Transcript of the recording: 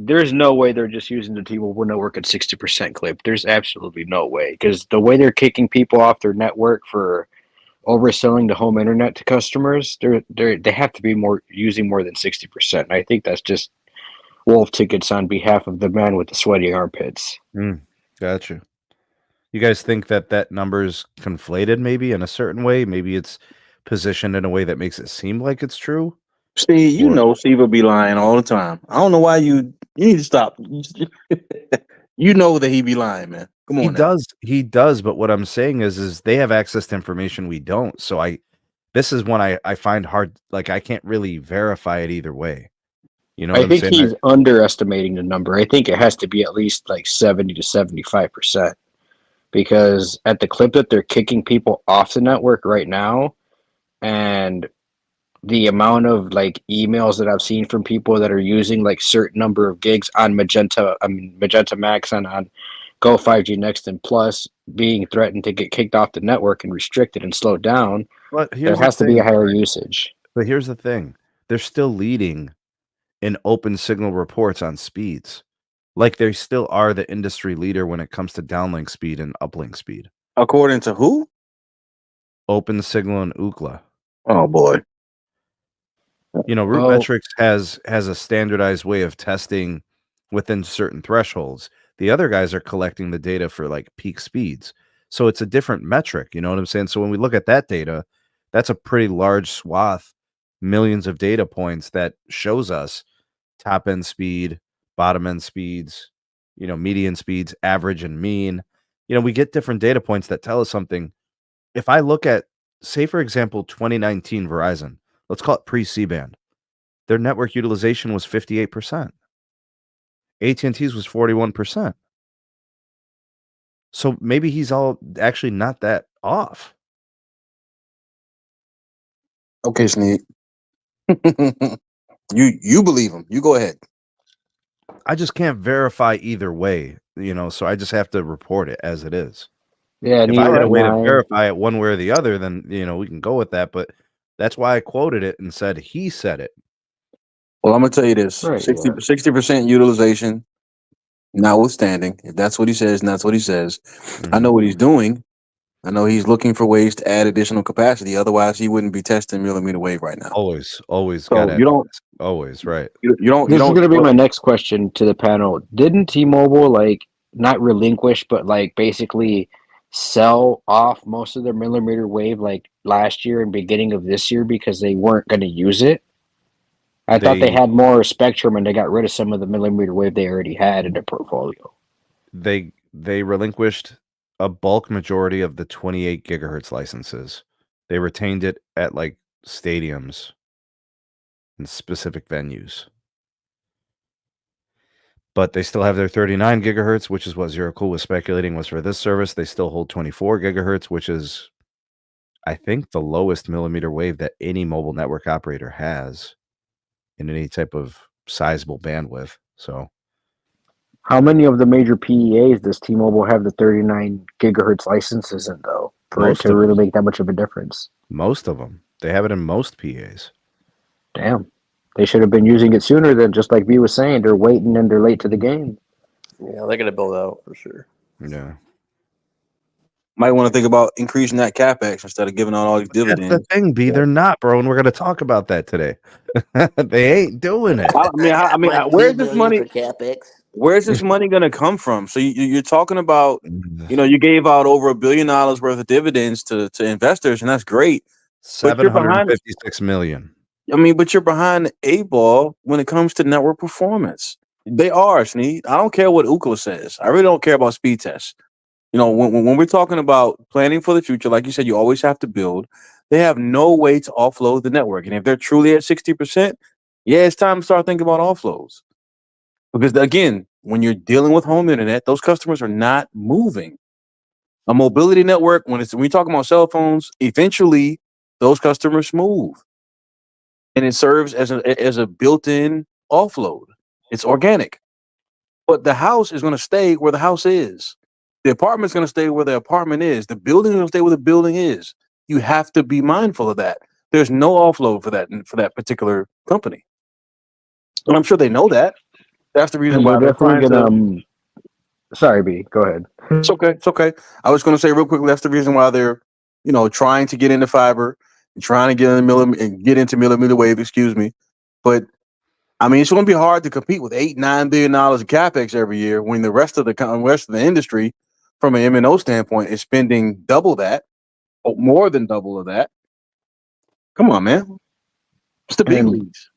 there's no way they're just using the T-Mobile network at 60% clip. There's absolutely no way, because the way they're kicking people off their network for overselling the home internet to customers, they have to be using more than 60%. I think that's just wolf tickets on behalf of the man with the sweaty armpits. Gotcha. You guys think that number is conflated maybe in a certain way? Maybe it's positioned in a way that makes it seem like it's true? See, you know Steve will be lying all the time. I don't know why you need to stop. You know that he be lying, man. Come on now. He does, but what I'm saying is they have access to information we don't. So this is one I find hard, like I can't really verify it either way. You know what I think I'm saying? he's underestimating the number. I think it has to be at least like 70 to 75%. Because at the clip that they're kicking people off the network right now, and the amount of like emails that I've seen from people that are using like certain number of gigs on Magenta MAX and on Go 5G Next and Plus being threatened to get kicked off the network and restricted and slowed down, there has to be a higher usage. But here's the thing. They're still leading in open signal reports on speeds. Like they still are the industry leader when it comes to downlink speed and uplink speed. According to who? Open Signal and Ookla. Oh boy. You know, RootMetrics has a standardized way of testing within certain thresholds. The other guys are collecting the data for like peak speeds. So it's a different metric, you know what I'm saying? So when we look at that data, that's a pretty large swath, millions of data points that shows us top end speed, bottom end speeds, you know, median speeds, average and mean. You know, we get different data points that tell us something. If I look at, say, for example, 2019 Verizon, let's call it pre-C-band, their network utilization was 58%. AT&T's was 41%. So maybe he's all actually not that off. Okay, Sneed. You believe him. You go ahead. I just can't verify either way, you know, so I just have to report it as it is. Yeah, if I had a way to verify it one way or the other, then, you know, we can go with that. But that's why I quoted it and said he said it. Well, I'm going to tell you this. 60% utilization, notwithstanding. If that's what he says, and that's what he says. I know what he's doing. I know he's looking for ways to add additional capacity. Otherwise, he wouldn't be testing millimeter wave right now. Always so got you don't always right. You don't. This is going to be my next question to the panel. Didn't T-Mobile like not relinquish, but like basically sell off most of their millimeter wave like last year and beginning of this year because they weren't going to use it? I thought they had more spectrum and they got rid of some of the millimeter wave they already had in their portfolio. They relinquished a bulk majority of the 28 gigahertz licenses. They retained it at like stadiums and specific venues. But they still have their 39 gigahertz, which is what Zero Cool was speculating was for this service. They still hold 24 gigahertz, which is, I think, the lowest millimeter wave that any mobile network operator has in any type of sizable bandwidth. So how many of the major PEAs does T-Mobile have the 39 gigahertz licenses in, though, for it to really make that much of a difference? Most of them. They have it in most PAs. Damn. They should have been using it sooner than, just like V was saying, they're waiting and they're late to the game. Yeah, they're going to build out for sure. Yeah. Might want to think about increasing that CapEx instead of giving out all these dividends. That's the thing, B. They're not, bro, and we're going to talk about that today. They ain't doing it. I mean, where's this money? CapEx. Where's this money going to come from? So you're talking about, you know, you gave out over $1 billion worth of dividends to investors, and that's great. $756 million. I mean, but you're behind the 8 ball when it comes to network performance. They are, Sneed. I don't care what Ookla says. I really don't care about speed tests. You know, when we're talking about planning for the future, like you said, you always have to build. They have no way to offload the network. And if they're truly at 60%, yeah, it's time to start thinking about offloads. Because, again, when you're dealing with home internet, those customers are not moving. A mobility network, when you're talking about cell phones, eventually those customers move. And it serves as a built-in offload. It's organic. But the house is going to stay where the house is. The apartment's going to stay where the apartment is. The building is going to stay where the building is. You have to be mindful of that. There's no offload for that particular company. And I'm sure they know that. That's the reason And why they're they're definitely trying gonna. to. Sorry, B. Go ahead. It's okay. It's okay. I was going to say real quickly. That's the reason why they're, trying to get into fiber and trying to get into millimeter wave. Excuse me, but I mean, it's going to be hard to compete with $8-9 billion of capex every year when the rest of the industry, from an MNO standpoint, is spending double that, or more than double of that. Come on, man. It's the big And leagues.